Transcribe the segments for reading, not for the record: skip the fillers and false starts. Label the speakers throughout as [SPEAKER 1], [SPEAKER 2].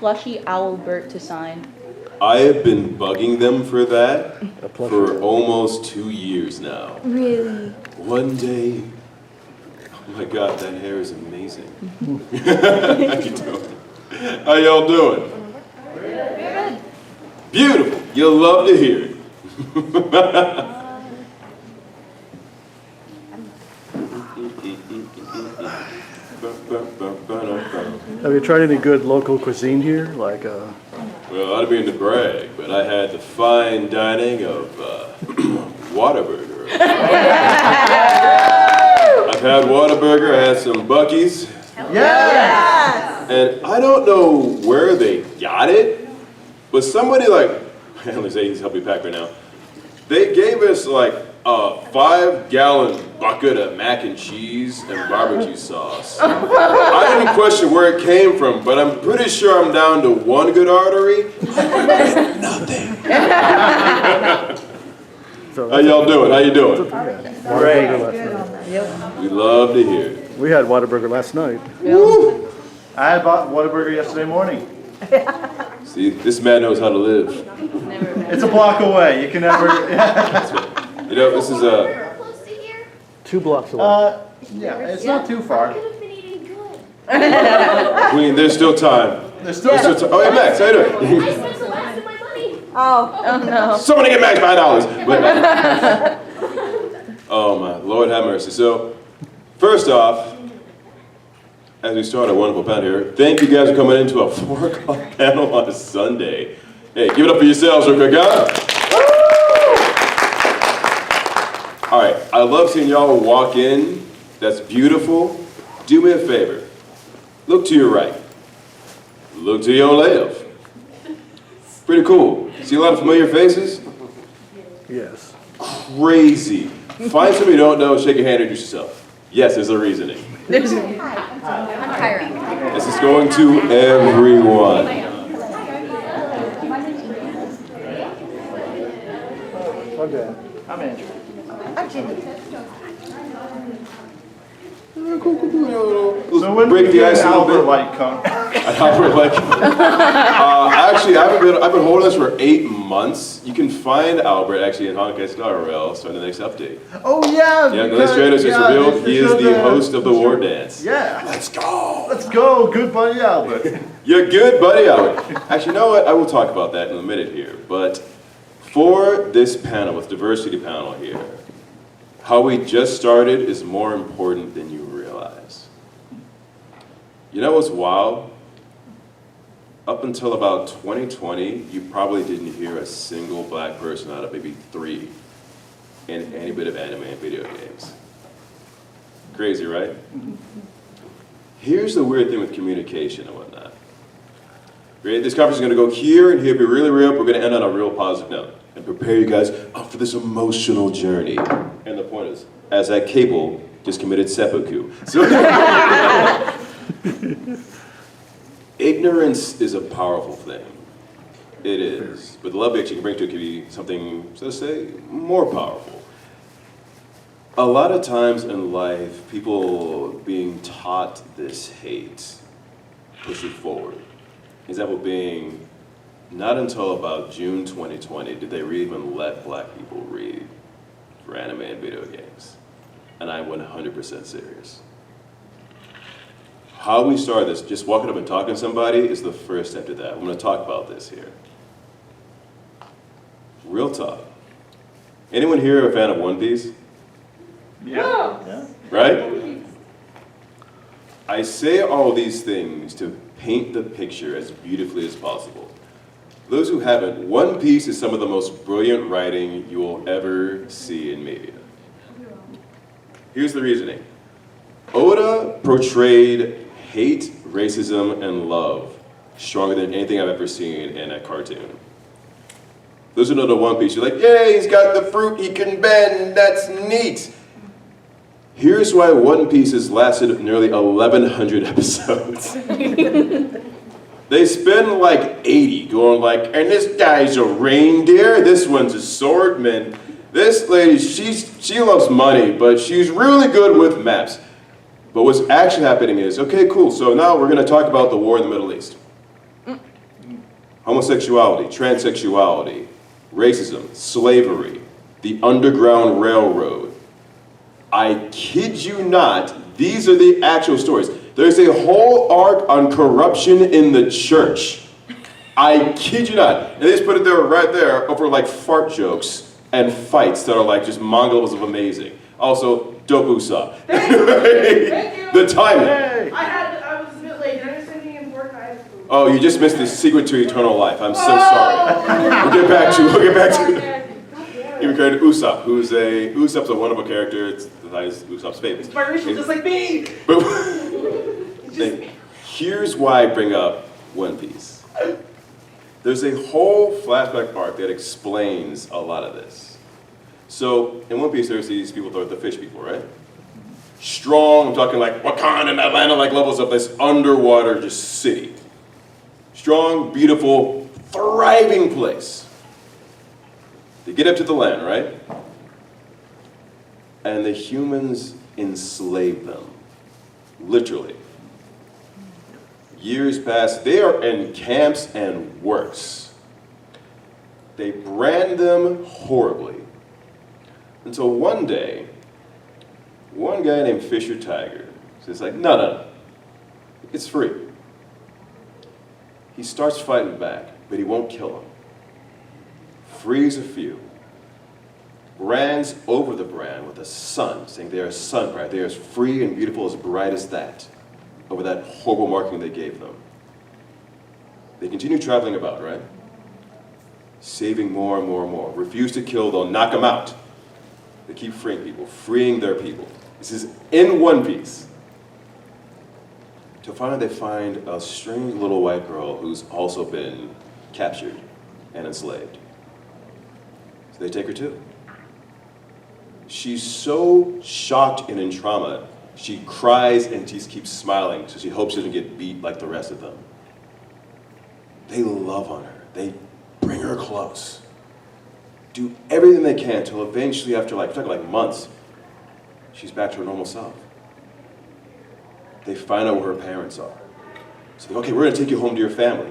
[SPEAKER 1] plushy Owlbert to sign.
[SPEAKER 2] I have been bugging them for that for almost 2 years now.
[SPEAKER 1] Really?
[SPEAKER 2] One day, oh my God, that hair is amazing. How you doing? How y'all doing?
[SPEAKER 1] Good.
[SPEAKER 2] Beautiful. You'll love to hear it.
[SPEAKER 3] Have you tried any good local cuisine here? Like,
[SPEAKER 2] Well, I don't mean to brag, but I had the fine dining of Whataburger. I've had Whataburger, I had some Buc-ee's.
[SPEAKER 3] yes!
[SPEAKER 2] And I don't know where they got it, but somebody like, let's say he's helping me pack right now. They gave us like a 5-gallon bucket of mac and cheese and barbecue sauce. I didn't question where it came from, but I'm pretty sure I'm down to one good artery and nothing. How y'all doing? How you doing? We love to hear it.
[SPEAKER 3] We had Whataburger last night.
[SPEAKER 2] Woo!
[SPEAKER 4] I had bought Whataburger yesterday morning.
[SPEAKER 2] See, this man knows how to live.
[SPEAKER 4] It's a block away. You can never.
[SPEAKER 2] You know, this is a...
[SPEAKER 3] 2 blocks away.
[SPEAKER 4] Yeah, it's not too far.
[SPEAKER 2] Queen, there's still time.
[SPEAKER 4] There's still.
[SPEAKER 2] Oh, hey, Max, how you doing?
[SPEAKER 5] I spent the last of my money.
[SPEAKER 1] Oh no.
[SPEAKER 2] Somebody get Max $5. But, oh my Lord, have mercy. So, first off, as we start our wonderful panel here, thank you guys for coming into a 4 o'clock panel on a Sunday. Hey, give it up for yourselves real quick, guys. All right, I love seeing y'all walk in. That's beautiful. Do me a favor. Look to your right. Look to your left. Pretty cool. See a lot of familiar faces?
[SPEAKER 3] Yes.
[SPEAKER 2] Crazy. Find somebody you don't know, shake your hand, introduce yourself. Yes, there's a reasoning.
[SPEAKER 1] I'm
[SPEAKER 2] This is going to everyone.
[SPEAKER 3] Okay.
[SPEAKER 4] I'm Andrew. So when
[SPEAKER 2] Break
[SPEAKER 4] did
[SPEAKER 2] the
[SPEAKER 4] you
[SPEAKER 2] ice
[SPEAKER 4] get
[SPEAKER 2] a
[SPEAKER 4] an
[SPEAKER 2] little bit.
[SPEAKER 4] Albert Light come?
[SPEAKER 2] Actually, I've been holding this for 8 months. You can find Albert actually in Honkai Star Rail, so in the next update.
[SPEAKER 4] Oh yeah.
[SPEAKER 2] Yeah, the next trailer just revealed he is the host of the War
[SPEAKER 4] War
[SPEAKER 2] Dance.
[SPEAKER 4] Yeah.
[SPEAKER 2] Let's go!
[SPEAKER 4] Let's go, good buddy Albert.
[SPEAKER 2] You're good, buddy, Albert. Actually, you know what? I will talk about that in a minute here. But for this panel, with diversity panel here, how we just started is more important than you realize. You know what's wild? Up until about 2020, you probably didn't hear a single black person out of maybe 3 in any bit of anime and video games. Crazy, right? Here's the weird thing with communication and whatnot. Right? This conference is going to go here and here, be really real. We're going to end on a real positive note and prepare you guys for this emotional journey. And the point is, as that cable just committed seppuku. So ignorance is a powerful thing. It is. But the love that you can bring to it can be something, so to say, more powerful. A lot of times in life, people being taught this hate push it forward. Example being, not until about June 2020 did they even let black people read for anime and video games. And I'm 100% serious. How we start this, just walking up and talking to somebody, is the first step to that. I'm going to talk about this here. Real talk. Anyone here a fan of One Piece?
[SPEAKER 4] Yeah.
[SPEAKER 2] Right? I say all these things to paint the picture as beautifully as possible. Those who haven't, One Piece is some of the most brilliant writing you will ever see in media. Here's the reasoning. Oda portrayed hate, racism, and love stronger than anything I've ever seen in a cartoon. Those who know the One Piece, you're like, yay, he's got the fruit he can bend, that's neat. Here's why One Piece has lasted nearly 1,100 episodes. They spend like 80 going like, and this guy's a reindeer, this one's a swordman. This lady, she loves money, but she's really good with maps. But what's actually happening is, okay, cool, so now we're gonna talk about the war in the Middle East. homosexuality, transsexuality, racism, slavery, the Underground Railroad. I kid you not, these are the actual stories. There's a whole arc on corruption in the church. I kid you not. And they just put it there, right there, over like fart jokes and fights that are like just manga levels of amazing. Also, dope Usopp.
[SPEAKER 5] Thank you.
[SPEAKER 2] The timing.
[SPEAKER 3] Hey!
[SPEAKER 5] I was a bit late. Did I miss anything important?
[SPEAKER 2] Oh, you just missed the secret to eternal life. I'm so sorry. We'll get back to Even credit to Usopp, Usopp's a wonderful character. It's Usopp's famous.
[SPEAKER 5] Biracial, just like me.
[SPEAKER 2] But here's why I bring up One Piece. There's a whole flashback arc that explains a lot of this. So in One Piece, there's these people, the fish people, right? Strong, I'm talking like Wakanda and Atlanta, like levels of this underwater just city. Strong, beautiful, thriving place. They get up to the land, right? And the humans enslave them, literally. Years pass, they are in camps and worse. They brand them horribly. Until one day, one guy named Fisher Tiger says like, no, it's free. He starts fighting back, but he won't kill them. Frees a few. Brands over the brand with a sun, saying they are sun bright, they are as free and beautiful, as bright as that, over that horrible marking they gave them. They continue traveling about, right? Saving more and more and more. Refuse to kill, they'll knock them out. They keep freeing people, freeing their people. This is in One Piece. Till finally they find a strange little white girl who's also been captured and enslaved. So they take her too. She's so shocked and in trauma, she cries and just keeps smiling, so she hopes she doesn't get beat like the rest of them. They love on her. They bring her close. Do everything they can till eventually, after like months, she's back to her normal self. They find out where her parents are. So they're, okay, we're gonna take you home to your family.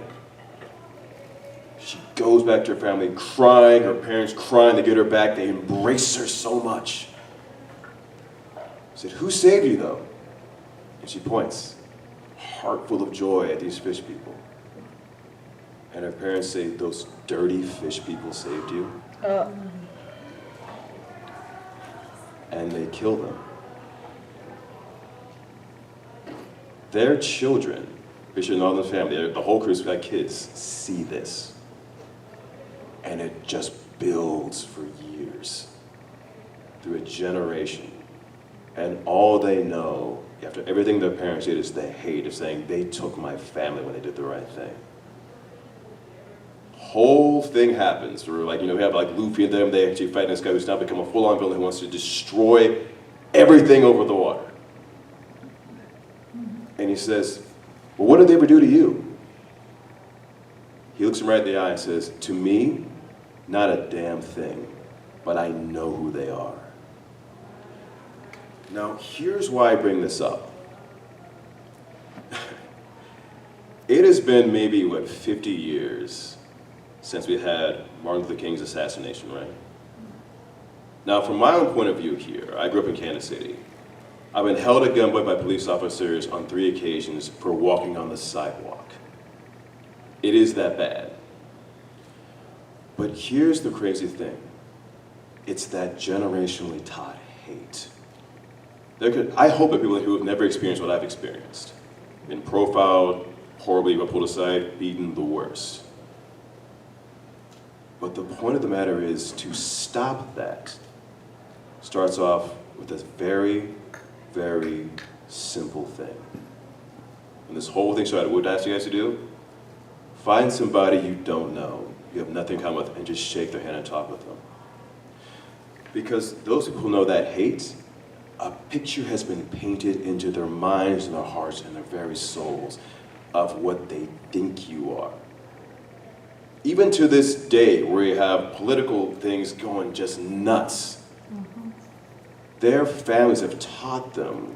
[SPEAKER 2] She goes back to her family crying, her parents crying, they get her back, they embrace her so much. I said, who saved you though? And she points, heart full of joy at these fish people. And her parents say, those dirty fish people saved you? And they kill them. Their children, Fisher and all their family, the whole crew's got kids, see this. And it just builds for years, through a generation. And all they know, after everything their parents did, is the hate of saying, they took my family when they did the right thing. Whole thing happens where, like, we have like Luffy and them, they actually fight this guy who's now become a full-on villain who wants to destroy everything over the water. And he says, well, what did they ever do to you? He looks him right in the eye and says, to me, not a damn thing, but I know who they are. Now, here's why I bring this up. It has been maybe, 50 years since we had Martin Luther King's assassination, right? Now, from my own point of view here, I grew up in Kansas City. I've been held at gunpoint by police officers on 3 occasions for walking on the sidewalk. It is that bad. But here's the crazy thing. It's that generationally taught hate. I hope that people who have never experienced what I've experienced, been profiled, horribly pulled aside, beaten, the worst. But the point of the matter is, to stop that starts off with this very, very simple thing. When this whole thing started, what did I ask you guys to do? Find somebody you don't know, you have nothing in common with, and just shake their hand and talk with them. Because those people who know that hate, a picture has been painted into their minds and their hearts and their very souls of what they think you are. Even to this day, where you have political things going just nuts, their families have taught them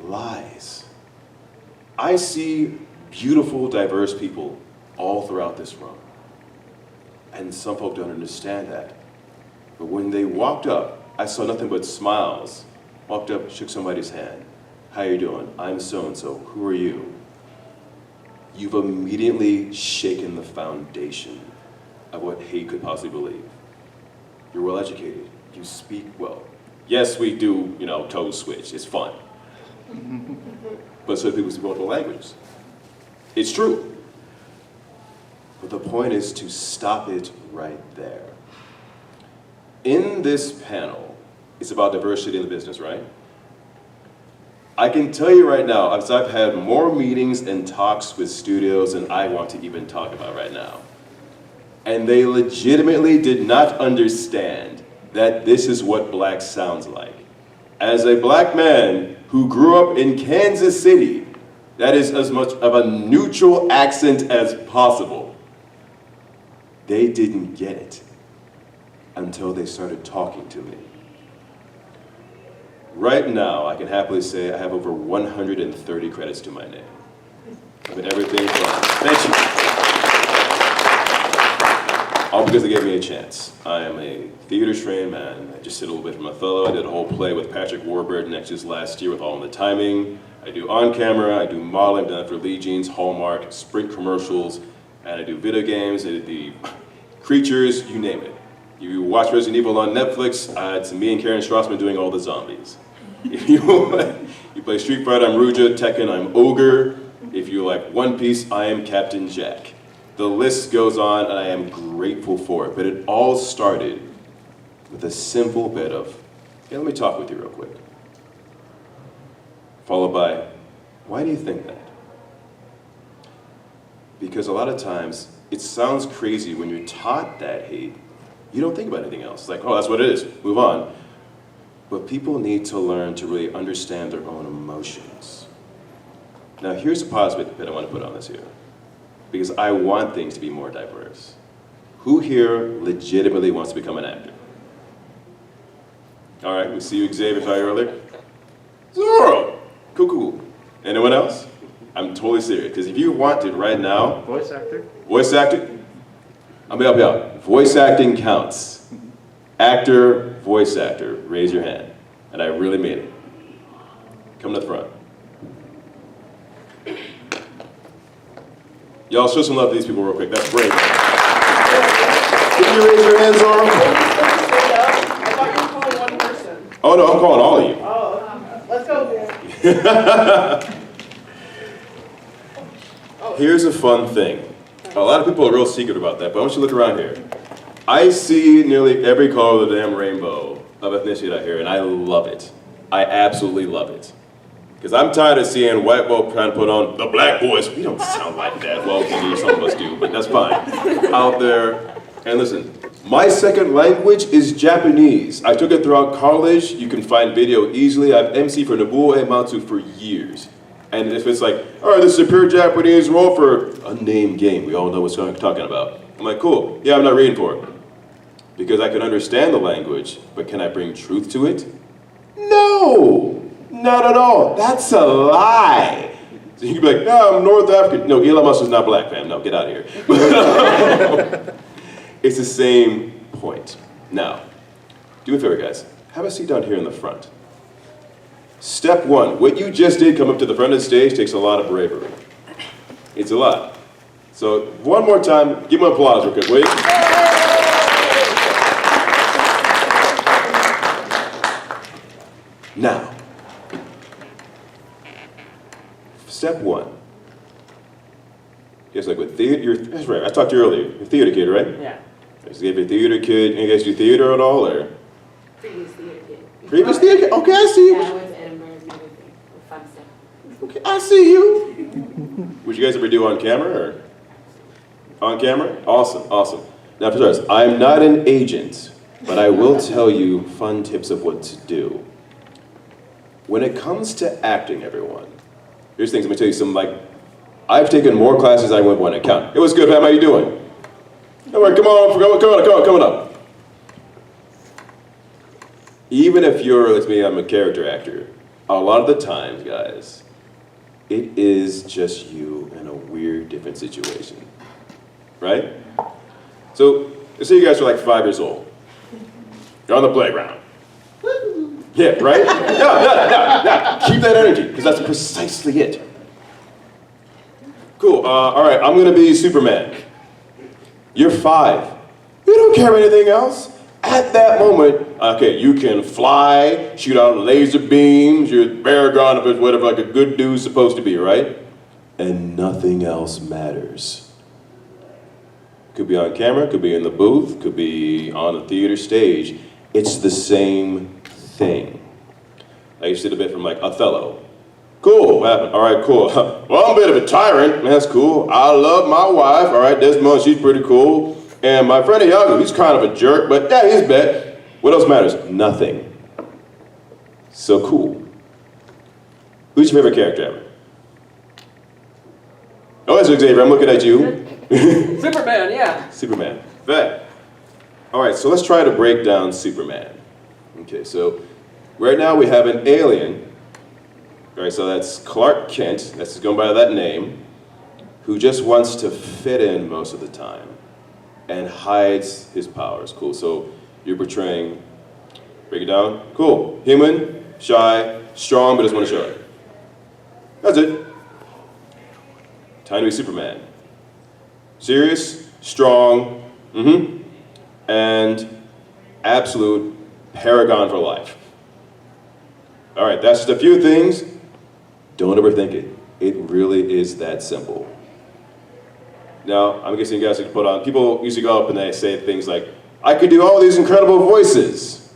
[SPEAKER 2] lies. I see beautiful, diverse people all throughout this room. And some folk don't understand that. But when they walked up, I saw nothing but smiles. Walked up, shook somebody's hand. How you doing? I'm so-and-so. Who are you? You've immediately shaken the foundation of what hate could possibly believe. You're well educated. You speak well. Yes, we do, code switch. It's fun. But so do people speak multiple languages. It's true. But the point is to stop it right there. In this panel, it's about diversity in the business, right? I can tell you right now, I've had more meetings and talks with studios than I want to even talk about right now. And they legitimately did not understand that this is what black sounds like. As a black man who grew up in Kansas City, that is as much of a neutral accent as possible. They didn't get it until they started talking to me. Right now, I can happily say I have over 130 credits to my name. I mean, everything from, thank you. All because they gave me a chance. I am a theater trained man. I just did a little bit from Othello. I did a whole play with Patrick Warburton just last year with All in the Timing. I do on camera, I do modeling, done it for Lee Jeans, Hallmark, Sprint commercials, and I do video games, I did the creatures, you name it. You watch Resident Evil on Netflix, it's me and Karen Strassman doing all the zombies. If you play Street Fighter, I'm Ruja, Tekken, I'm Ogre. If you like One Piece, I am Captain Jack. The list goes on, and I am grateful for it. But it all started with a simple bit of, hey, let me talk with you real quick. Followed by, why do you think that? Because a lot of times, it sounds crazy when you're taught that hate, you don't think about anything else. It's like, oh, that's what it is, move on. But people need to learn to really understand their own emotions. Now, here's a positive bit I want to put on this here, because I want things to be more diverse. Who here legitimately wants to become an actor? All right, we see you, Xavier, saw you earlier. Zoro! Cool, cool. Anyone else? I'm totally serious, because if you wanted right now...
[SPEAKER 3] Voice actor?
[SPEAKER 2] Voice acting? I'm gonna help you out. Voice acting counts. Actor, voice actor, raise your hand. And I really mean it. Come to the front. Y'all show some love to these people real quick. That's great. Can you raise your hands, Zoro?
[SPEAKER 5] I thought you were calling one person.
[SPEAKER 2] Oh no, I'm calling all of you.
[SPEAKER 5] Oh, let's go.
[SPEAKER 2] Here's a fun thing. A lot of people are real secret about that, but I want you to look around here. I see nearly every color of the damn rainbow of ethnicity out here, and I love it. I absolutely love it. Because I'm tired of seeing white folk trying to put on the black voice. We don't sound like that. Well, maybe some of us do, but that's fine. Out there, and listen, my second language is Japanese. I took it throughout college. You can find video easily. I've emceed for Nobuo Uematsu for years. And if it's like, all right, this is a pure Japanese role for a unnamed game, we all know what I'm talking about. I'm like, cool, yeah, I'm not reading for it. Because I can understand the language, but can I bring truth to it? No, not at all. That's a lie. So you can be like, no, I'm North African. No, Elon Musk is not black, fam. No, get out of here. It's the same point. Now, do me a favor, guys. Have a seat down here in the front. Step one, what you just did, come up to the front of the stage, takes a lot of bravery. It's a lot. So one more time, give them applause real quick, will you? Now, step one. Guess like with theater, that's right, I talked to you earlier. You're a theater kid, right?
[SPEAKER 5] Yeah.
[SPEAKER 2] So if you're a theater kid, you guys do theater at all, or?
[SPEAKER 6] Previous theater kid.
[SPEAKER 2] Previous theater kid? Okay, I see you.
[SPEAKER 6] Yeah, I went to Edinburgh and everything. Fun stuff.
[SPEAKER 2] Okay, I see you. Would you guys ever do on camera, or? On camera? Awesome, awesome. Now for starters, I'm not an agent, but I will tell you fun tips of what to do. When it comes to acting, everyone, here's things, let me tell you some, I've taken more classes than I would want to count. It was good, fam, how you doing? All right, come on, coming up. Even if you're, like me, I'm a character actor, a lot of the times, guys, it is just you in a weird, different situation. right? So let's say you guys are like 5 years old. You're on the playground. Yeah, right? Yeah. Keep that energy, because that's precisely it. Cool, all right, I'm gonna be Superman. You're 5. You don't care about anything else. At that moment, okay, you can fly, shoot out laser beams, you're Paragon of whatever like a good dude's supposed to be, right? And nothing else matters. Could be on camera, could be in the booth, could be on a theater stage. It's the same thing. I used to did a bit from like Othello. Cool, what happened? All right, cool. Well, I'm a bit of a tyrant, that's cool. I love my wife, all right, Desmond, she's pretty cool. And my friend Iago, he's kind of a jerk, but yeah, he's bad. What else matters? Nothing. So cool. Who's your favorite character ever? Oh, that's Xavier, I'm looking at you.
[SPEAKER 5] Superman, yeah.
[SPEAKER 2] Superman. Bet. All right, so let's try to break down Superman. Okay, so right now we have an alien. All right, so that's Clark Kent, that's going by that name, who just wants to fit in most of the time and hides his powers. Cool, so you're portraying, break it down, cool. Human, shy, strong, but doesn't want to show it. That's it. Time to be Superman. Serious, strong, and absolute paragon for life. All right, that's just a few things. Don't overthink it. It really is that simple. Now, I'm guessing you guys could put on, people usually go up and they say things like, I could do all these incredible voices.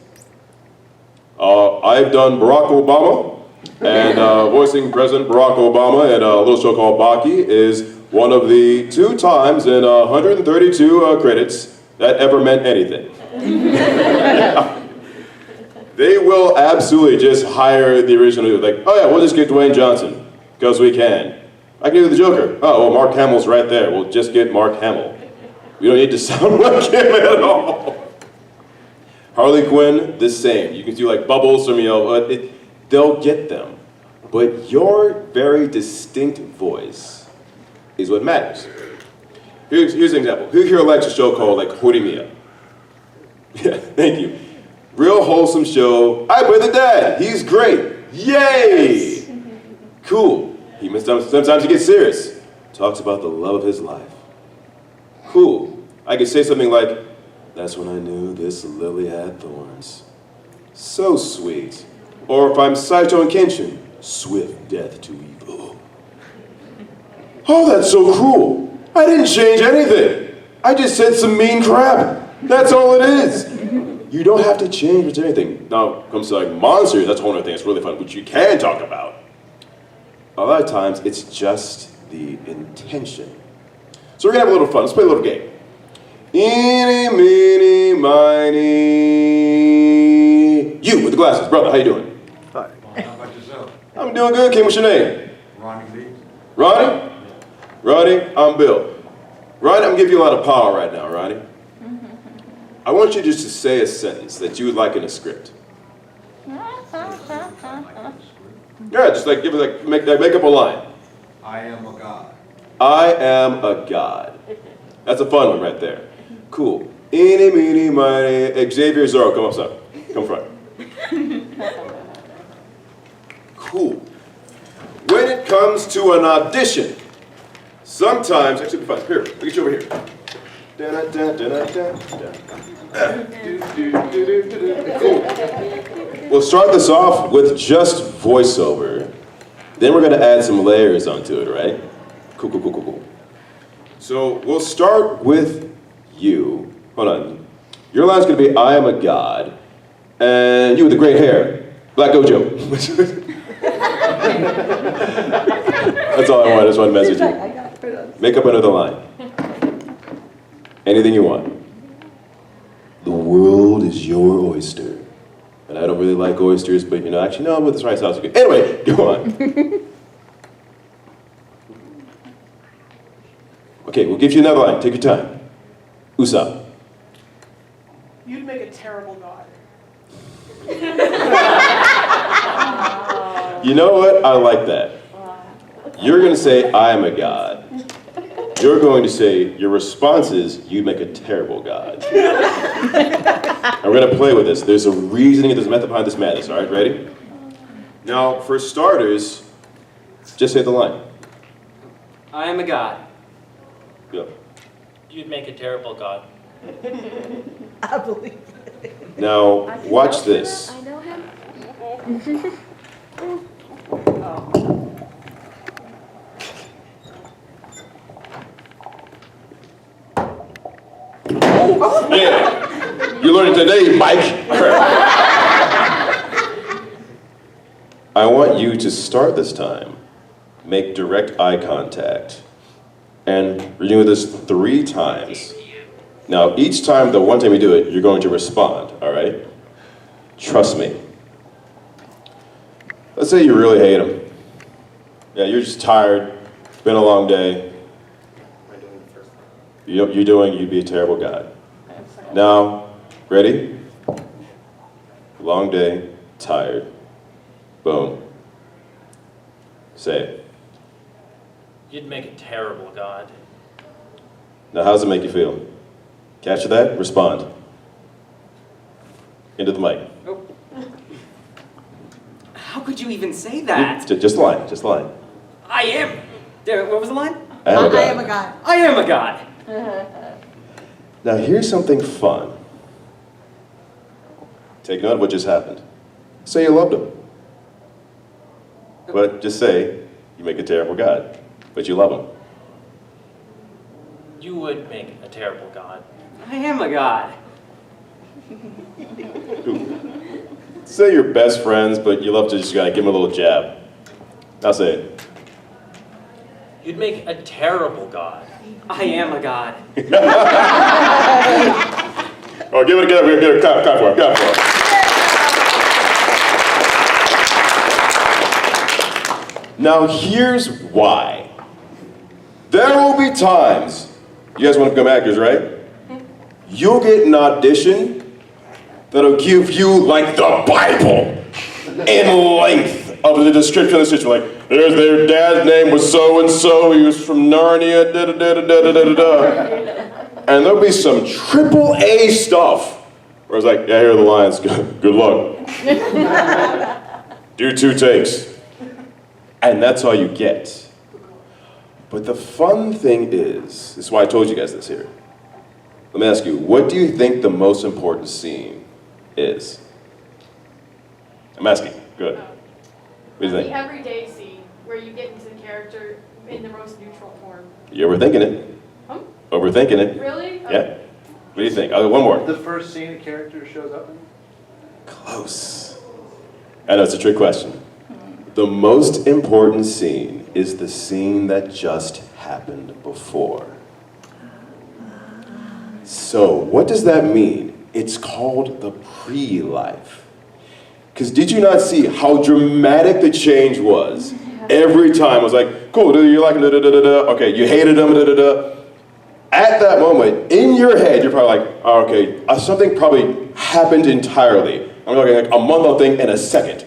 [SPEAKER 2] I've done Barack Obama, and voicing President Barack Obama in a little show called Baki is one of the 2 times in 132 credits that ever meant anything. They will absolutely just hire the original, like, oh yeah, we'll just get Dwayne Johnson, because we can. I can do the Joker. Oh, well, Mark Hamill's right there. We'll just get Mark Hamill. We don't need to sound like him at all. Harley Quinn, the same. You can do like bubbles from, they'll get them. But your very distinct voice is what matters. Here's an example. Who here likes a show called like Horimiya? Yeah, thank you. Real wholesome show. I play the dad. He's great. Yay! Cool. Sometimes he gets serious. Talks about the love of his life. Cool. I could say something like, that's when I knew this lily had thorns. So sweet. Or if I'm Saito and Kenshin, swift death to evil. Oh, that's so cruel. I didn't change anything. I just said some mean crap. That's all it is. You don't have to change much anything. Now, when it comes to like monsters, that's a whole other thing that's really fun, which you can talk about. A lot of times, it's just the intention. So we're gonna have a little fun. Let's play a little game. Eeny, meeny, miny. You with the glasses, brother. How you doing?
[SPEAKER 3] Hi.
[SPEAKER 7] How about yourself?
[SPEAKER 2] I'm doing good. Kim, what's your name?
[SPEAKER 7] Ronnie B.
[SPEAKER 2] Ronnie? Ronnie, I'm Bill. Ronnie, I'm gonna give you a lot of power right now, Ronnie. I want you just to say a sentence that you would like in a script. Yeah, just like give it like make up a line.
[SPEAKER 7] I am a god.
[SPEAKER 2] I am a god. That's a fun one right there. Cool. Eeny, meeny, miny. Xavier Zorro, come up, son. Come front. Cool. When it comes to an audition, sometimes, actually, be fun. Here, look at you over here. Cool. We'll start this off with just voiceover. Then we're gonna add some layers onto it, right? Cool. So we'll start with you. Hold on. Your line's gonna be, I am a god. And you with the great hair, Black Gojo. That's all I want, I just want to message you. Make up another line. Anything you want. The world is your oyster. And I don't really like oysters, but actually, no, with this rice sauce, okay. Anyway, go on. Okay, we'll give you another line. Take your time. Usopp.
[SPEAKER 5] You'd make a terrible god.
[SPEAKER 2] You know what? I like that. You're going to say, I am a god. you're going to say your response is, you make a terrible God. And we're going to play with this. There's a reasoning, there's a method behind this madness, all right? Ready? Now, for starters, just say the line.
[SPEAKER 8] I am a god.
[SPEAKER 2] Go.
[SPEAKER 9] You'd make a terrible God.
[SPEAKER 5] I believe it.
[SPEAKER 2] Now, watch this.
[SPEAKER 6] I know him.
[SPEAKER 2] Yeah, you learned it today, Mike. I want you to start this time. Make direct eye contact. And we're doing this 3 times. Now, each time, the one time you do it, you're going to respond, all right? Trust me. Let's say you really hate him. Yeah, you're just tired. It's been a long day. You'd be a terrible God. Now, ready? Long day, tired. Boom. Say it.
[SPEAKER 9] You'd make a terrible God.
[SPEAKER 2] Now, how does it make you feel? Capture that? Respond. Into the mic.
[SPEAKER 8] How could you even say that?
[SPEAKER 2] Just line, just line.
[SPEAKER 8] I am. What was the line?
[SPEAKER 2] I am a God.
[SPEAKER 5] I am a god.
[SPEAKER 8] I am a god.
[SPEAKER 2] Now, here's something fun. Take note of what just happened. Say you loved him. But just say you make a terrible God, but you love him.
[SPEAKER 9] You would make a terrible God.
[SPEAKER 8] I am a god.
[SPEAKER 2] Say you're best friends, but you love to just gotta give him a little jab. Now say it.
[SPEAKER 9] You'd make a terrible God.
[SPEAKER 8] I am a god.
[SPEAKER 2] Oh, give it a clap for it, clap for it. Now here's why. There will be times, you guys want to become actors, right? You'll get an audition that'll give you like the Bible in length of the description of the situation. Like, their dad's name was so-and-so, he was from Narnia, da-da-da-da-da-da-da. And there'll be some AAA stuff where it's like, yeah, here are the lines, good luck. Do 2 takes. And that's all you get. But the fun thing is, this is why I told you guys this here. Let me ask you, what do you think the most important scene is? I'm asking, good. What do you think?
[SPEAKER 10] The everyday scene where you get into the character in the most neutral form.
[SPEAKER 2] You're overthinking it.
[SPEAKER 10] Huh?
[SPEAKER 2] Overthinking it.
[SPEAKER 10] Really?
[SPEAKER 2] Yeah. What do you think? One more.
[SPEAKER 3] The first scene a character shows up in?
[SPEAKER 2] Close. I know it's a trick question. The most important scene is the scene that just happened before. So, what does that mean? It's called the pre-life. Because did you not see how dramatic the change was? Every time it was like, cool, do you like da-da-da-da-da? Okay, you hated him, da-da-da. At that moment, in your head, you're probably like, oh, okay, something probably happened entirely. I'm talking like a month-long thing in a second.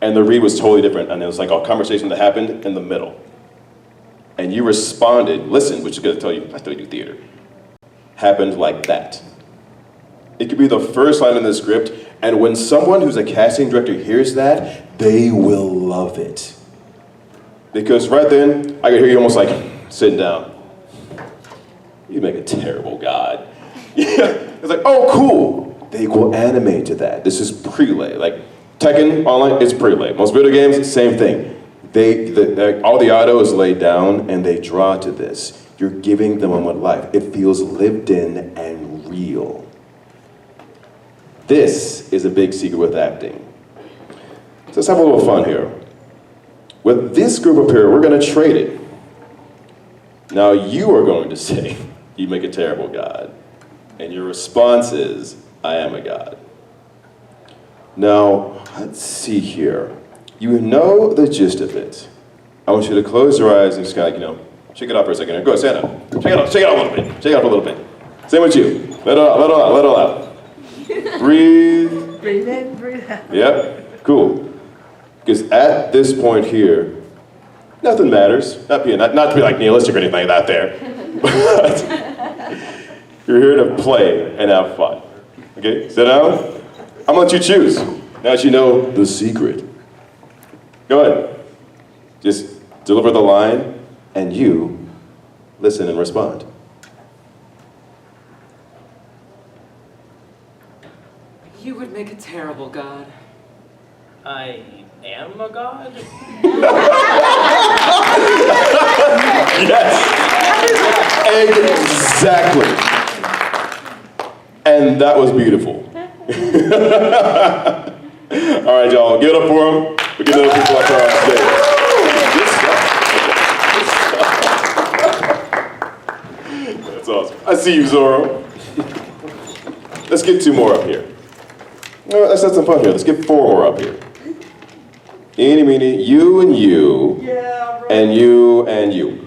[SPEAKER 2] And the read was totally different, and it was like a conversation that happened in the middle. And you responded, listen, which is gonna tell you, I still do theater. Happened like that. It could be the first line in the script, and when someone who's a casting director hears that, they will love it. Because right then, I could hear you almost like sitting down. You make a terrible God. It's like, oh, cool. They will animate to that. This is prelay. Like, Tekken online, it's prelay. Most video games, same thing. All the audio is laid down, and they draw to this. You're giving them a moment life. It feels lived in and real. This is a big secret with acting. So let's have a little fun here. With this group up here, we're going to trade it. Now you are going to say, you make a terrible God. And your response is, I am a God. Now, let's see here. You know the gist of it. I want you to close your eyes and just kind of, shake it out for a second. Go, stand up. Shake it out a little bit. Shake it out a little bit. Same with you. Let it out, let it out, let it out. Breathe.
[SPEAKER 5] Breathe in, breathe out.
[SPEAKER 2] Yep, cool. Because at this point here, Nothing matters. Not to be like nihilistic or anything like that there. But you're here to play and have fun. Okay, sit down. I'm gonna let you choose. Now that you know the secret. Go ahead. Just deliver the line and you listen and respond.
[SPEAKER 8] You would make a terrible god.
[SPEAKER 9] I am a god?
[SPEAKER 2] Yes. Exactly. And that was beautiful. All right, y'all, give it up for him. We get other people up there on stage. That's awesome. I see you, Zorro. Let's get 2 more up here. No, let's have some fun here. Let's get 4 more up here. Eeny, meeny, you and you.
[SPEAKER 5] Yeah, bro.
[SPEAKER 2] And you and you.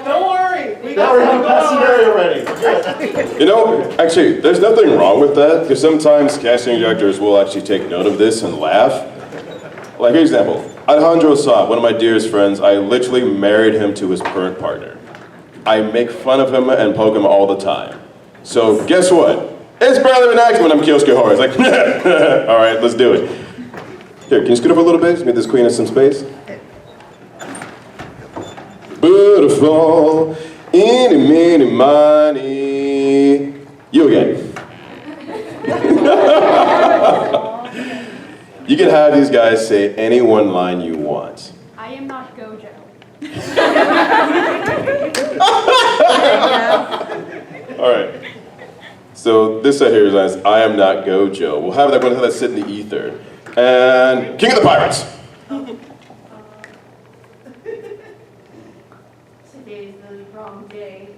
[SPEAKER 5] Don't worry. We
[SPEAKER 4] Now we have that scenario ready. Good.
[SPEAKER 2] You know, actually, there's nothing wrong with that, because sometimes casting directors will actually take note of this and laugh. Like, for example, Alejandro Saab, one of my dearest friends, I literally married him to his current partner. I make fun of him and poke him all the time. So guess what? It's barely an accident when I'm Kyosuke Horror. It's like, all right, let's do it. Here, can you scoot up a little bit? Give this queen some space. Beautiful, eeny, meeny, miny. You again. You can have these guys say any one line you want.
[SPEAKER 10] I am not Gojo.
[SPEAKER 2] All right. So this right here is I am not Gojo. We'll have that sit in the ether. And King of the Pirates.
[SPEAKER 10] Today's the wrong day.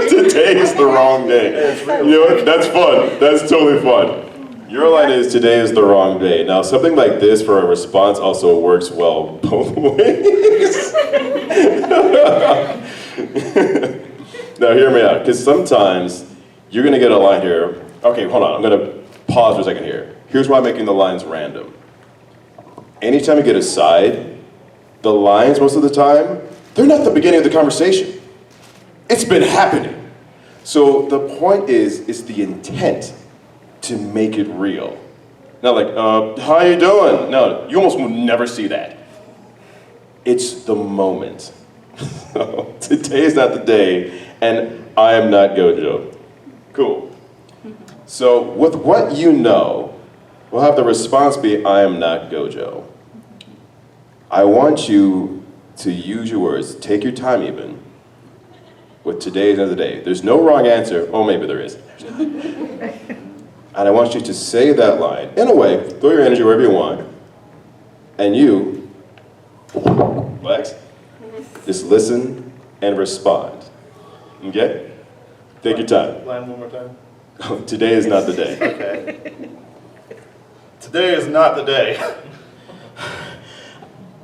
[SPEAKER 2] Today's the wrong day. You know what? That's fun. That's totally fun. Your line is today is the wrong day. Now something like this for a response also works well both ways. Now hear me out, because sometimes you're gonna get a line here. Okay, hold on, I'm gonna pause for a second here. Here's why I'm making the lines random. Anytime you get a side, the lines most of the time, they're not the beginning of the conversation. It's been happening. So the point is the intent to make it real. Not like, how you doing? No, you almost will never see that. It's the moment. Today is not the day, and I am not Gojo. Cool. So with what you know, we'll have the response be, I am not Gojo. I want you to use your words, take your time even, with today's another day. There's no wrong answer, or maybe there is. And I want you to say that line, in a way, throw your energy wherever you want, and you, relax, just listen and respond, okay? Take your time.
[SPEAKER 4] Line one more time.
[SPEAKER 2] Today is not the day.
[SPEAKER 4] Okay. Today is not the day.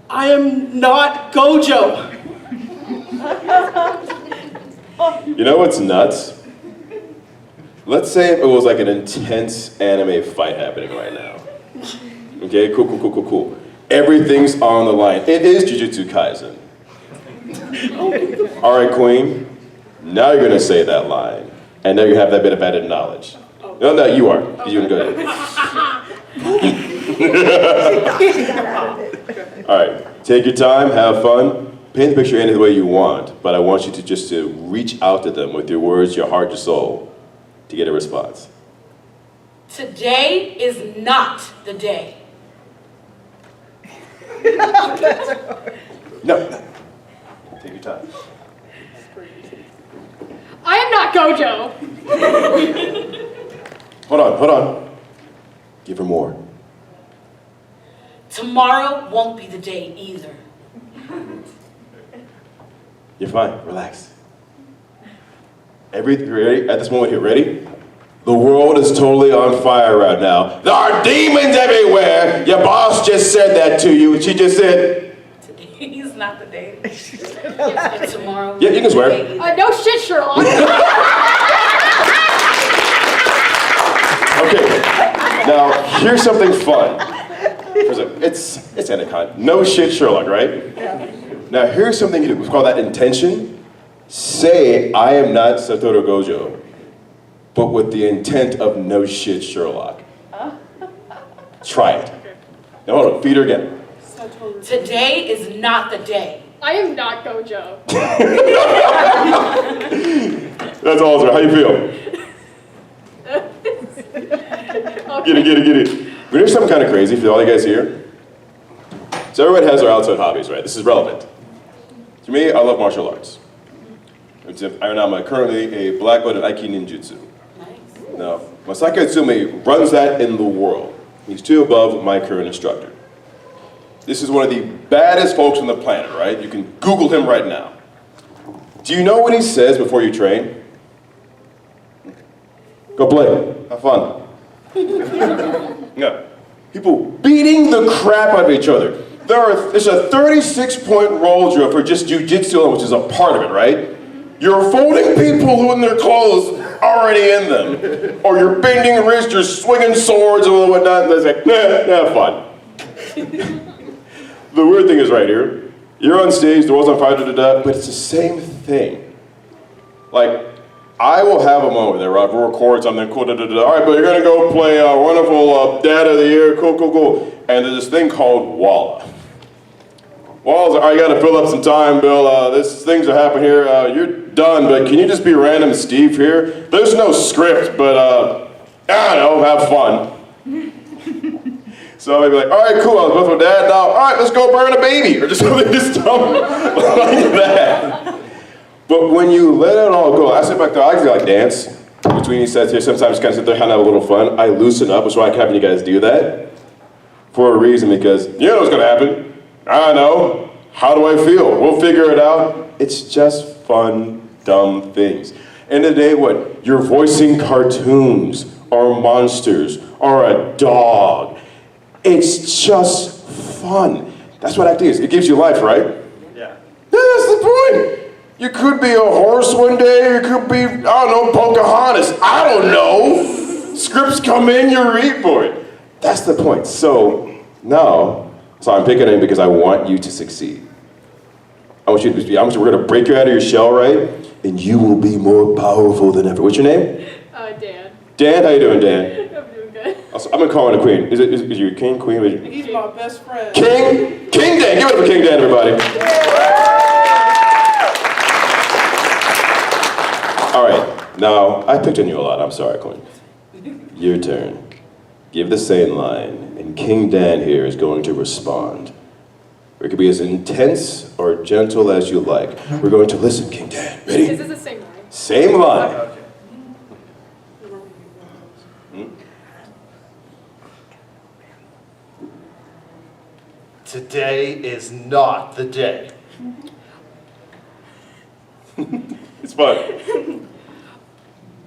[SPEAKER 5] I am not Gojo.
[SPEAKER 2] You know what's nuts? Let's say if it was like an intense anime fight happening right now. Okay, cool. Everything's on the line. It is Jujutsu Kaisen. All right, Queen. Now you're gonna say that line, and now you have that bit of added knowledge. No, you are. You can go ahead. All right, take your time, have fun, paint the picture any way you want, but I want you to just to reach out to them with your words, your heart, your soul, to get a response.
[SPEAKER 5] Today is not the day.
[SPEAKER 2] No. Take your time.
[SPEAKER 10] I am not Gojo.
[SPEAKER 2] Hold on. Give her more.
[SPEAKER 5] Tomorrow won't be the day either.
[SPEAKER 2] You're fine, relax. Ready? At this moment here, ready? The world is totally on fire right now. There are demons everywhere. Your boss just said that to you. She just said.
[SPEAKER 5] Today is not the day. Tomorrow.
[SPEAKER 2] Yeah, you can swear.
[SPEAKER 10] No shit, Sherlock.
[SPEAKER 2] here's something fun. It's Anaconda. No shit Sherlock, right? Now here's something you do. We call that intention. Say, I am not Satoru Gojo, but with the intent of no shit Sherlock. Try it. Now hold on, feed her again.
[SPEAKER 5] Today is not the day.
[SPEAKER 10] I am not Gojo.
[SPEAKER 2] That's awesome. How you feel? Get it. But here's something kind of crazy for all you guys here. So everybody has their outside hobbies, right? This is relevant. To me, I love martial arts. I'm currently a black belt in Aiki Ninjutsu. Now, Masaki Atsume runs that in the world. He's 2 above my current instructor. This is one of the baddest folks on the planet, right? You can Google him right now. Do you know what he says before you train? Go play, have fun. Yeah. People beating the crap out of each other. There's a 36-point roll drill for just jujitsu, which is a part of it, right? You're folding people who in their clothes already in them. Or you're bending wrists, you're swinging swords and whatnot, and it's like, have fun. The weird thing is right here, you're on stage, the world's on fire, but it's the same thing. Like, I will have a moment there, right? We'll record something cool, all right, but you're gonna go play a wonderful Dad of the Year, cool. And there's this thing called Walla. Walla's like, all right, you gotta fill up some time, Bill. Things are happening here. You're done, but can you just be random Steve here? There's no script, but I don't know, have fun. So I'd be like, all right, cool, I'll go with Dad now. All right, let's go burn a baby, or just something just dumb like that. But when you let it all go, I sit back there, I can like dance between these sets here. Sometimes kind of sit there, kind of have a little fun. I loosen up, that's why I'm having you guys do that. For a reason, because you know what's gonna happen. I know. How do I feel? We'll figure it out. It's just fun, dumb things. End of the day, what? You're voicing cartoons, or monsters, or a dog. It's just fun. That's what acting is. It gives you life, right? Yeah. That's the point. You could be a horse one day, you could be, I don't know, Pocahontas. I don't know. Scripts come in, you read for it. That's the point. So I'm picking it because I want you to succeed. I want you to be, we're gonna break you out of your shell, right? And you will be more powerful than ever. What's your name?
[SPEAKER 10] Dan.
[SPEAKER 2] Dan, how you doing, Dan?
[SPEAKER 10] I'm doing good.
[SPEAKER 2] Also, I'm gonna call him a queen. Is you king, queen?
[SPEAKER 5] He's my best friend.
[SPEAKER 2] King Dan, give it up for King Dan, everybody. All right, now, I picked on you a lot. I'm sorry, Queen. Your turn. Give the same line, and King Dan here is going to respond. It could be as intense or gentle as you like. We're going to listen, King Dan. Ready?
[SPEAKER 10] Is this the same line?
[SPEAKER 2] Same line.
[SPEAKER 5] Okay.
[SPEAKER 4] Today is not the day.
[SPEAKER 2] It's fun.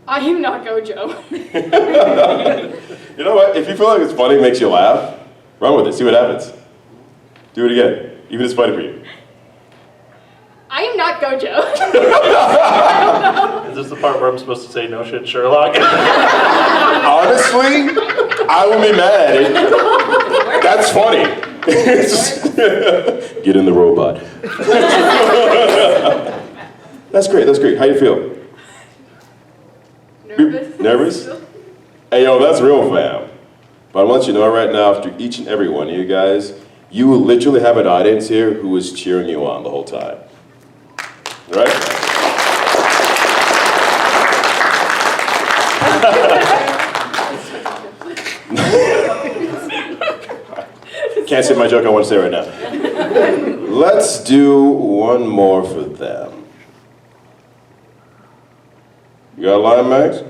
[SPEAKER 10] I am not Gojo.
[SPEAKER 2] You know what? If you feel like it's funny, it makes you laugh, run with it. See what happens. Do it again, even if it's funny for you.
[SPEAKER 10] I am not Gojo.
[SPEAKER 4] Is this the part where I'm supposed to say no shit Sherlock?
[SPEAKER 2] Honestly, I wouldn't be mad at it. That's funny. Get in the robot. That's great. How you feel?
[SPEAKER 10] Nervous.
[SPEAKER 2] Nervous? Hey, yo, that's real, fam. But I want you to know right now, after each and every one of you guys, you will literally have an audience here who is cheering you on the whole time. Right? Can't say my joke I want to say right now. Let's do one more for them. You got a line, Max?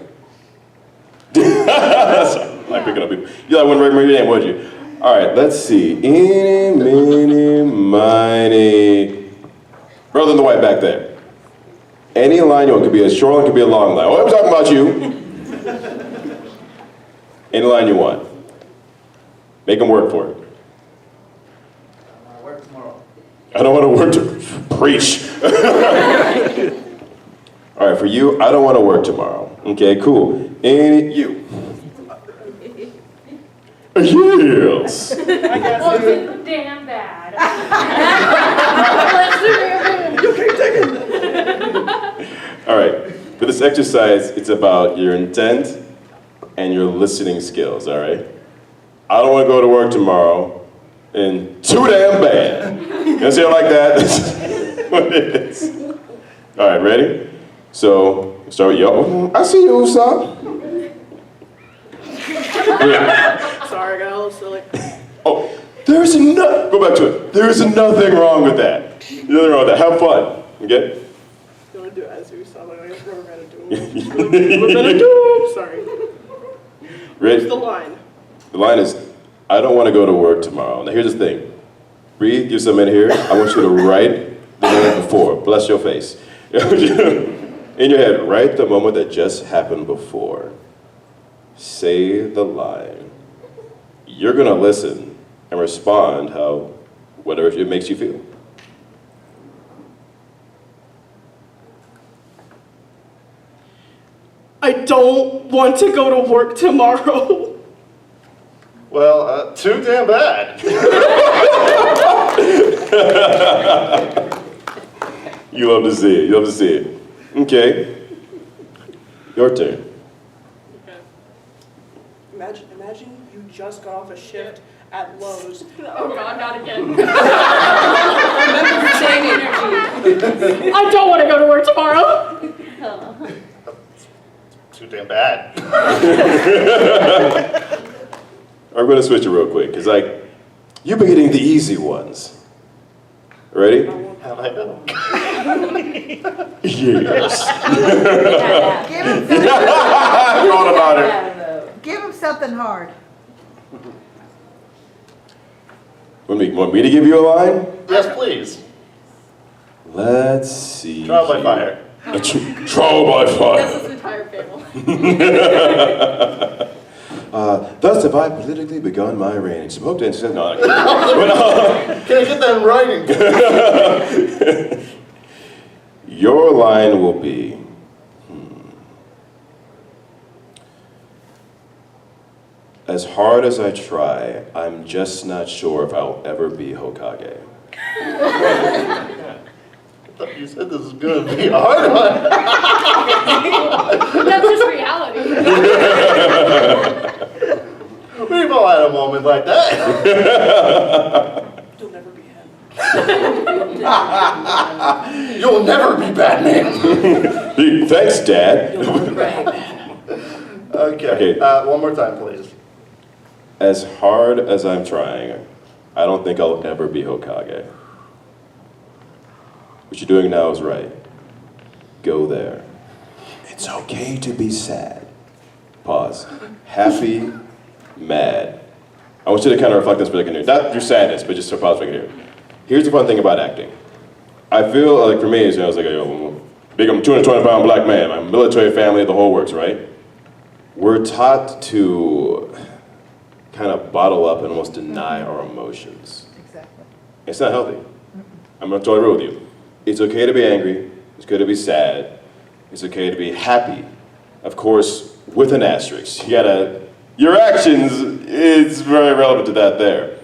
[SPEAKER 2] Sorry, I'm picking up people. You like one remember your name, would you? All right, let's see. Eeny, meeny, miny. Brother in the white back there. Any line you want. It could be a short line, it could be a long line. Oh, I'm talking about you. Any line you want. Make them work for it.
[SPEAKER 5] Work tomorrow.
[SPEAKER 2] I don't want to work to preach. All right, for you, I don't want to work tomorrow. Okay, cool. You. Yes.
[SPEAKER 5] I guess
[SPEAKER 6] Well,
[SPEAKER 5] you.
[SPEAKER 6] too damn bad.
[SPEAKER 5] You keep digging.
[SPEAKER 2] All right, for this exercise, it's about your intent and your listening skills, all right? I don't want to go to work tomorrow and too damn bad. You see it like that? That's what it is. All right, ready? So, start with yo. I see you, son.
[SPEAKER 5] Sorry, I got a little silly.
[SPEAKER 2] Oh, there's no, go back to it. There's nothing wrong with that. Nothing wrong with that. Have fun, okay?
[SPEAKER 5] You want to do it as you saw like we're gonna do. Sorry.
[SPEAKER 2] Ready?
[SPEAKER 5] What's the line?
[SPEAKER 2] The line is, I don't want to go to work tomorrow. Now here's the thing. Breathe, give some in here. I want you to write the moment before. Bless your face. In your head, write the moment that just happened before. Say the line. You're gonna listen and respond how, whatever it makes you feel.
[SPEAKER 5] I don't want to go to work tomorrow.
[SPEAKER 4] Well, too damn bad.
[SPEAKER 2] You love to see it. You love to see it. Okay. Your turn.
[SPEAKER 5] Okay. Imagine you just got off a shift at Lowe's.
[SPEAKER 10] Oh God, not again.
[SPEAKER 6] Same energy.
[SPEAKER 5] I don't want to go to work tomorrow.
[SPEAKER 4] Too damn bad.
[SPEAKER 2] I'm gonna switch it real quick, because you've been getting the easy ones. Ready?
[SPEAKER 4] Have I done?
[SPEAKER 2] Yes.
[SPEAKER 11] Give him
[SPEAKER 2] What about it?
[SPEAKER 11] Give him something hard.
[SPEAKER 2] Want me to give you a line?
[SPEAKER 4] Yes, please.
[SPEAKER 2] Let's see.
[SPEAKER 4] Trial by fire.
[SPEAKER 2] Trial by fire.
[SPEAKER 10] That's his entire family.
[SPEAKER 2] Thus have I politically begun my reign. Smoked and said, no.
[SPEAKER 4] Can I get that in writing?
[SPEAKER 2] Your line will be, as hard as I try, I'm just not sure if I'll ever be Hokage.
[SPEAKER 4] I thought you said this was going to be a hard one.
[SPEAKER 10] That's just reality.
[SPEAKER 4] We've all had a moment like that.
[SPEAKER 5] You'll never be him.
[SPEAKER 4] You'll never be Batman.
[SPEAKER 2] Thanks, Dad.
[SPEAKER 4] Okay, one more time, please.
[SPEAKER 2] As hard as I'm trying, I don't think I'll ever be Hokage. What you're doing now is right. Go there. It's okay to be sad. Pause. Happy, mad. I want you to kind of reflect this for a second here. Not your sadness, but just to pause for a second here. Here's the fun thing about acting. I feel like for me, I was like, I'm 220-pound black man, I'm military family, the whole works, right? We're taught to kind of bottle up and almost deny our emotions.
[SPEAKER 11] Exactly.
[SPEAKER 2] It's not healthy. I'm gonna totally real with you. It's okay to be angry, it's okay to be sad, it's okay to be happy. Of course, with an asterisk. Your actions, it's very relevant to that there.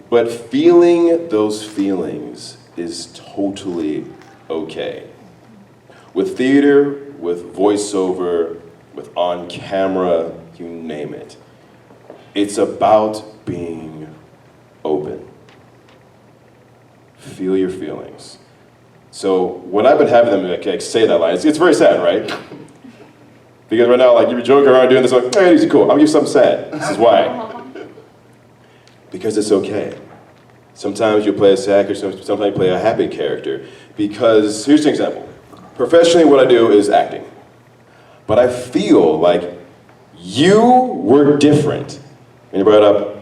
[SPEAKER 2] But feeling those feelings is totally okay. With theater, with voiceover, with on camera, you name it. It's about being open. Feel your feelings. So when I've been having them say that line, it's very sad, right? Because right now, you're joking around doing this, like, hey, this is cool, I'll give you something sad. This is why. Because it's okay. Sometimes you play a sad character, sometimes you play a happy character. Because, here's an example. Professionally, what I do is acting. But I feel like you were different. And you brought up,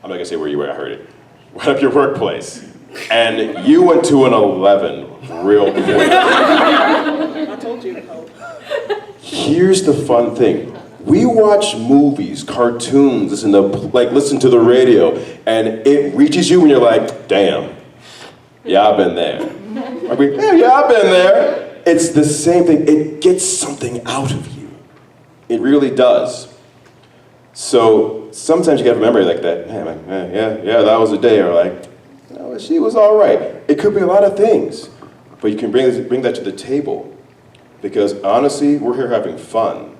[SPEAKER 2] I'm not gonna say where you were, I heard it. Brought up your workplace. And you went to an 11 real quick.
[SPEAKER 5] I told you to help.
[SPEAKER 2] Here's the fun thing. We watch movies, cartoons, listen to the radio, and it reaches you when you're like, damn, yeah, I've been there. Yeah, I've been there. It's the same thing. It gets something out of you. It really does. So sometimes you gotta remember like that, man, yeah, that was a day, or like, she was all right. It could be a lot of things, but you can bring that to the table, because honestly, we're here having fun.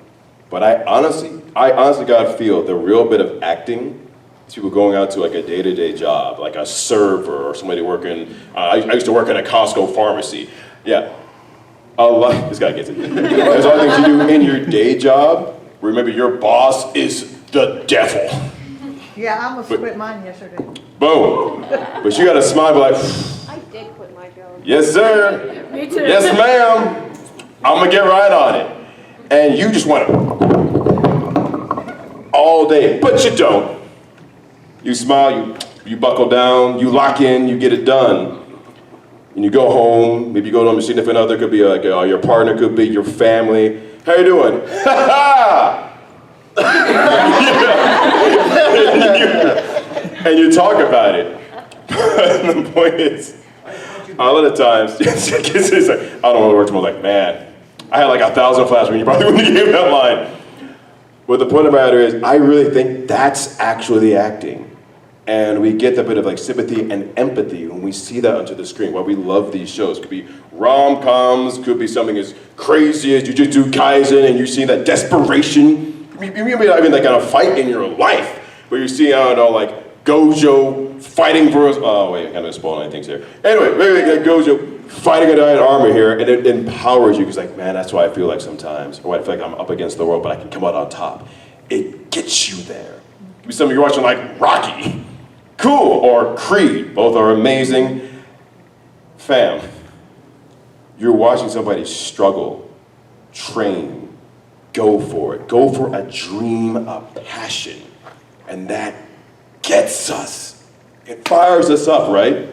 [SPEAKER 2] But I honestly gotta feel the real bit of acting is people going out to like a day-to-day job, like a server or somebody working. I used to work in a Costco pharmacy. Yeah, a lot. This guy gets it. There's a lot of things you do in your day job. Remember, your boss is the devil.
[SPEAKER 11] Yeah, I almost quit mine yesterday.
[SPEAKER 2] Boom. But you gotta smile, be like,
[SPEAKER 10] I did quit my job.
[SPEAKER 2] yes, sir.
[SPEAKER 6] Me too.
[SPEAKER 2] Yes, ma'am. I'm gonna get right on it. And you just want to all day, but you don't. You smile, you buckle down, you lock in, you get it done. And you go home, maybe you go to a significant other, could be like your partner, could be your family. How you doing? And you talk about it. The point is, a lot of times, it's like, I don't want to work tomorrow. Like, man, I had like 1,000 flash when you probably wouldn't have given that line. But the point of the matter is, I really think that's actually acting. And we get that bit of like sympathy and empathy when we see that onto the screen. Why we love these shows. Could be rom-coms, could be something as crazy as Jujutsu Kaisen, and you see that desperation. You may not even like kind of fight in your life, but you see, I don't know, like Gojo fighting for us. Oh wait, I kind of spoiling things here. Anyway, maybe like Gojo fighting a giant armor here, and it empowers you because like, man, that's what I feel like sometimes, or I feel like I'm up against the world, but I can come out on top. It gets you there. Maybe some of you are watching like Rocky. Cool, or Creed, both are amazing. Fam, you're watching somebody struggle, train, go for it, go for a dream, a passion, and that gets us. It fires us up, right?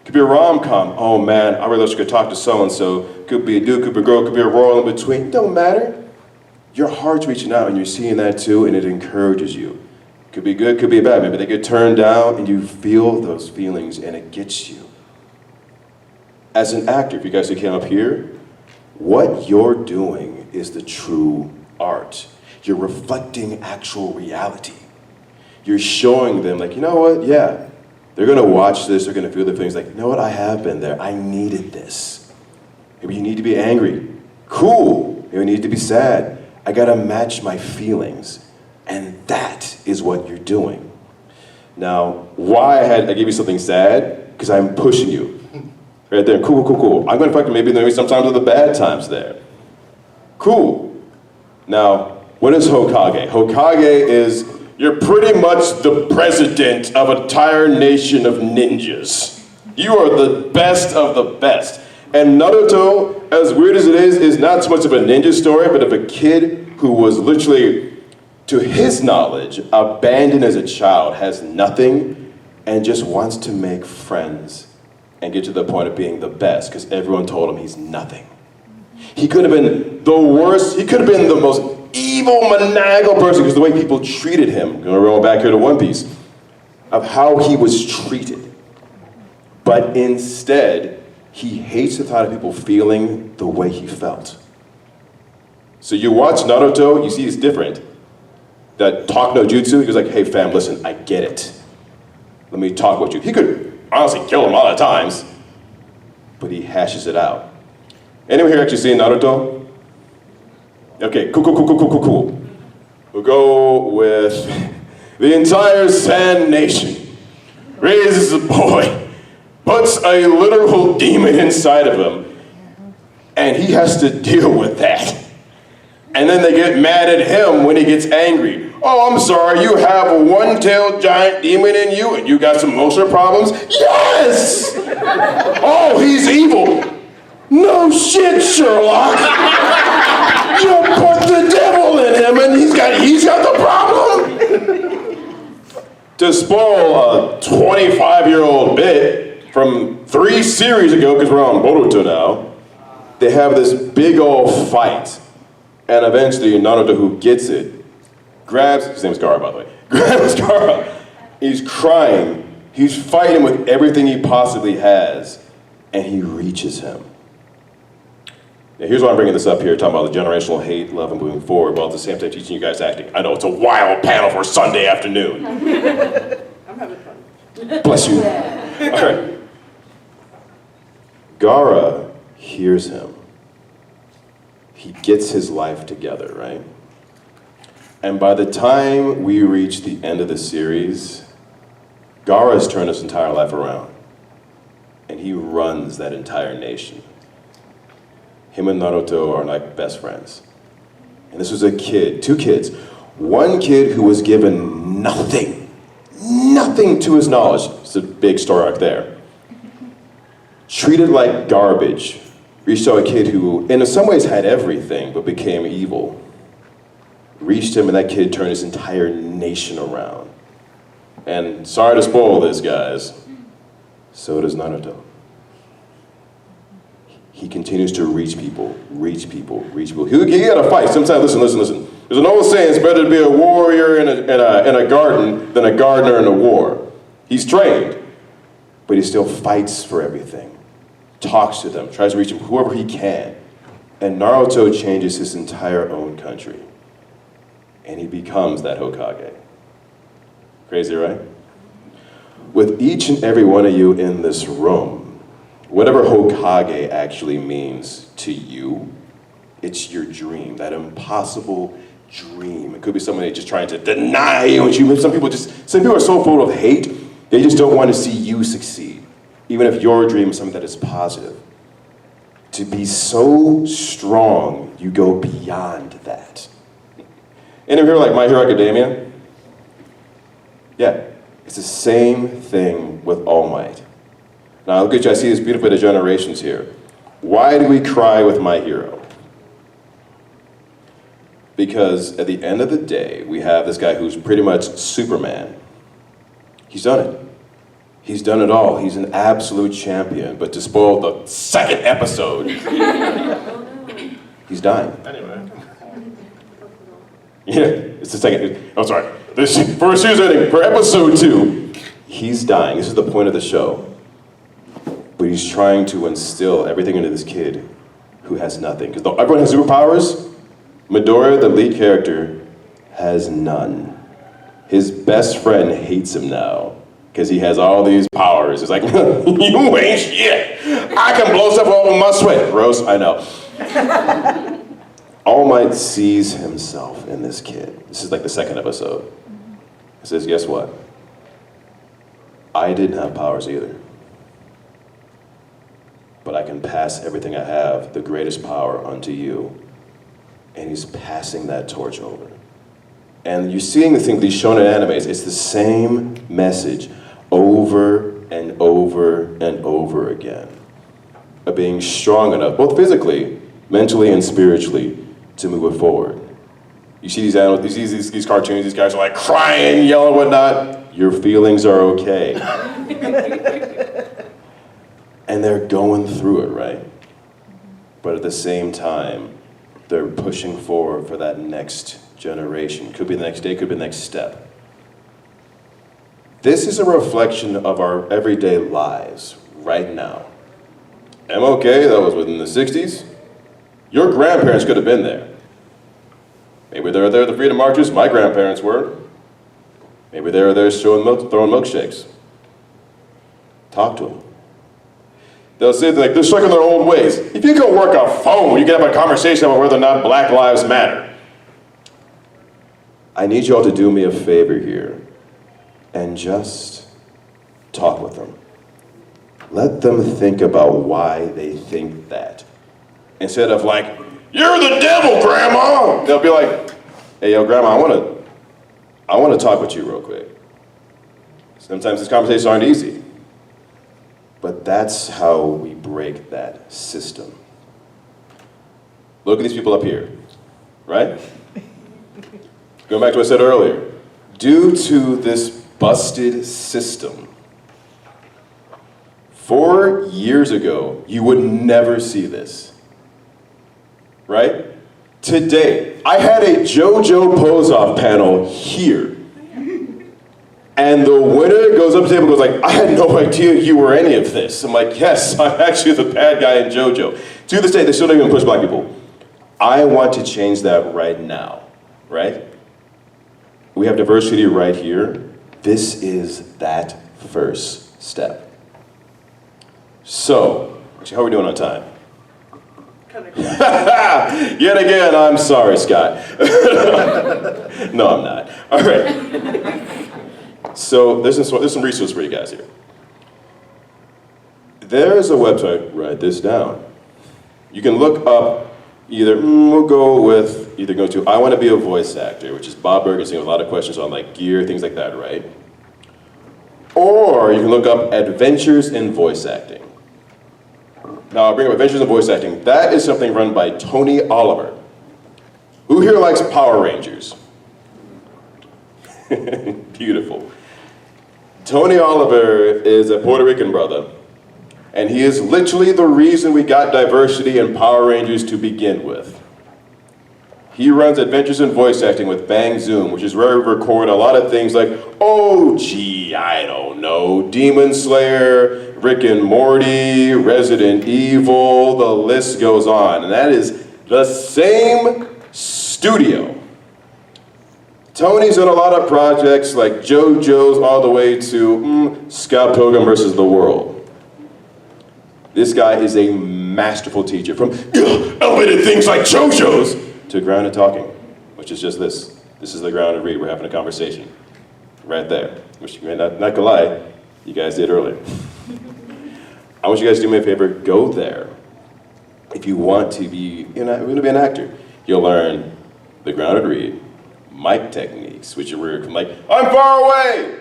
[SPEAKER 2] Could be a rom-com. Oh man, I really wish I could talk to so-and-so. Could be a dude, could be a girl, could be a royal in between. Don't matter. Your heart's reaching out and you're seeing that too, and it encourages you. Could be good, could be bad. Maybe they get turned down and you feel those feelings and it gets you. As an actor, if you guys came up here, what you're doing is the true art. You're reflecting actual reality. You're showing them like, you know what, yeah, they're gonna watch this, they're gonna feel the feelings like, you know what, I have been there, I needed this. Maybe you need to be angry. Cool, maybe you need to be sad. I gotta match my feelings. And that is what you're doing. Now, why I gave you something sad? Because I'm pushing you. Right there, cool. I'm gonna factor maybe sometimes of the bad times there. Cool. Now, what is Hokage? Hokage is, you're pretty much the president of an entire nation of ninjas. You are the best of the best. And Naruto, as weird as it is not so much of a ninja story, but of a kid who was literally, to his knowledge, abandoned as a child, has nothing, and just wants to make friends and get to the point of being the best, because everyone told him he's nothing. He could have been the worst, he could have been the most evil, maniacal person, because the way people treated him, going back here to One Piece, of how he was treated. But instead, he hates the thought of people feeling the way he felt. So you watch Naruto, you see it's different. That talk no jutsu, he goes like, hey fam, listen, I get it. Let me talk with you. He could honestly kill him a lot of times, but he hashes it out. Anyone here actually seen Naruto? Okay, cool. We'll go with the entire Sand Nation. Raises a boy, puts a literal demon inside of him, and he has to deal with that. And then they get mad at him when he gets angry. Oh, I'm sorry, you have a one-tailed giant demon in you and you got some emotional problems? Yes! Oh, he's evil. No shit, Sherlock. You put the devil in him and he's got the problem. To spoil a 25-year-old bit from 3 series ago, because we're on Boruto now, they have this big old fight. And eventually, Naruto, who gets it, grabs, his name's Gaara, by the way, grabs Gaara. He's crying. He's fighting with everything he possibly has. And he reaches him. Now here's why I'm bringing this up here, talking about the generational hate, love, and moving forward, while at the same time teaching you guys acting. I know, it's a wild panel for a Sunday afternoon.
[SPEAKER 5] I'm having fun.
[SPEAKER 2] Bless you. All right. Gara hears him. He gets his life together, right? And by the time we reach the end of the series, Gara has turned his entire life around. And he runs that entire nation. Him and Naruto are like best friends. And this was a kid, two kids. One kid who was given nothing to his knowledge. It's a big story arc there. Treated like garbage. Reached out a kid who, in some ways, had everything, but became evil. Reached him, and that kid turned his entire nation around. And sorry to spoil this, guys, so does Naruto. He continues to reach people. He had a fight. Sometimes, listen. There's an old saying, it's better to be a warrior in a garden than a gardener in a war. He's trained, but he still fights for everything. Talks to them, tries to reach whoever he can. And Naruto changes his entire own country. And he becomes that Hokage. Crazy, right? With each and every one of you in this room, whatever Hokage actually means to you, it's your dream, that impossible dream. It could be somebody just trying to deny you. And some people are so full of hate, they just don't want to see you succeed. Even if your dream is something that is positive. To be so strong, you go beyond that. Any of you here like My Hero Academia? Yeah, it's the same thing with All Might. Now look at you, I see this beautiful bit of generations here. Why do we cry with My Hero? Because at the end of the day, we have this guy who's pretty much Superman. He's done it. He's done it all. He's an absolute champion. But to spoil the second episode, he's dying.
[SPEAKER 4] Anyway.
[SPEAKER 2] Yeah, it's the second. Oh, sorry. For series ending, for episode 2, he's dying. This is the point of the show. But he's trying to instill everything into this kid who has nothing. Because everyone has superpowers. Midoriya, the lead character, has none. His best friend hates him now. Because he has all these powers. It's like, you ain't shit. I can blow stuff up with my sweat. Gross, I know. All Might sees himself in this kid. This is like the second episode. He says, guess what? I didn't have powers either. But I can pass everything I have, the greatest power, unto you. And he's passing that torch over. And you're seeing the thing, these shonen animes, it's the same message over and over and over again. Of being strong enough, both physically, mentally, and spiritually, to move it forward. You see these animals, these cartoons, these guys are like crying, yelling, whatnot. Your feelings are okay. And they're going through it, right? But at the same time, they're pushing forward for that next generation. Could be the next day, could be the next step. This is a reflection of our everyday lives right now. MLK, that was within the 60s. Your grandparents could have been there. Maybe they were there at the Freedom Marches, my grandparents were. Maybe they were there throwing milkshakes. Talk to them. They'll say they're stuck in their old ways. If you go work a phone, you can have a conversation about whether or not Black Lives Matter. I need you all to do me a favor here and just talk with them. Let them think about why they think that. Instead of like, you're the devil, Grandma! They'll be like, hey, yo, Grandma, I want to talk with you real quick. Sometimes these conversations aren't easy. But that's how we break that system. Look at these people up here, right? Going back to what I said earlier. Due to this busted system, 4 years ago, you would never see this. Right? Today, I had a JoJo pose-off panel here. And the winner goes up to the table and goes like, I had no idea you were any of this. I'm like, yes, I'm actually the bad guy in JoJo. To this day, they still don't even push black people. I want to change that right now, right? We have diversity right here. This is that first step. So, actually, how are we doing on time?
[SPEAKER 5] Kind of.
[SPEAKER 2] Yet again, I'm sorry, Scott. No, I'm not. All right. So there's some resources for you guys here. There's a website, write this down. You can look up we'll go to I Want to Be a Voice Actor, which is Bob Bergensen with a lot of questions on like gear, things like that, right? Or you can look up Adventures in Voice Acting. Now I'll bring up Adventures in Voice Acting. That is something run by Tony Oliver. Who here likes Power Rangers? Beautiful. Tony Oliver is a Puerto Rican brother, and he is literally the reason we got diversity in Power Rangers to begin with. He runs Adventures in Voice Acting with Bang Zoom, which is where we record a lot of things like, I don't know, Demon Slayer, Rick and Morty, Resident Evil, the list goes on. And that is the same studio. Tony's done a lot of projects like JoJo's all the way to Scott Pilgrim versus the World. This guy is a masterful teacher, from elevated things like JoJo's to grounded talking, which is just this. This is the grounded read. We're having a conversation right there, which you may not gonna lie, you guys did earlier. I want you guys to do me a favor, go there. If you want to be, an actor, you'll learn the grounded read, mic techniques, which are weird from like, I'm far away!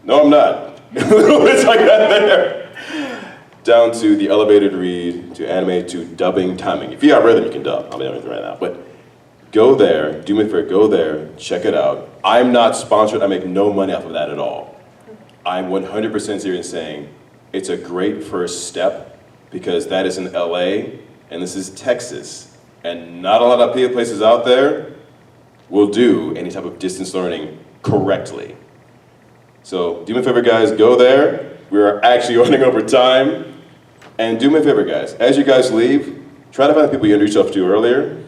[SPEAKER 2] No, I'm not. It's like that there. Down to the elevated read, to animate, to dubbing, timing. If you got rhythm, you can dub. I'll be honest right now. But go there, do me a favor, go there, check it out. I'm not sponsored, I make no money off of that at all. I'm 100% serious in saying it's a great first step because that is in LA and this is Texas. And not a lot of places out there will do any type of distance learning correctly. So do me a favor, guys, go there. We're actually running over time. And do me a favor, guys, as you guys leave, try to find the people you introduced yourself to earlier.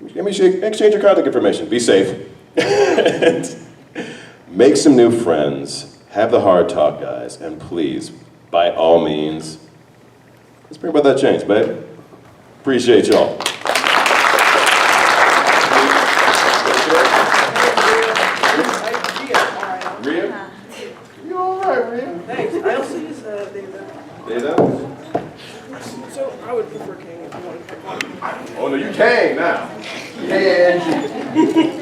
[SPEAKER 2] Exchange your contact information. Be safe. Make some new friends. Have the hard talk, guys. And please, by all means, let's bring about that change, babe. Appreciate y'all. Rhea? You all right, Rhea?
[SPEAKER 5] Thanks. I also use Data.
[SPEAKER 2] Data?
[SPEAKER 5] So I would prefer King if you want to pick one.
[SPEAKER 2] Oh, no, you can now. Hey, Angie.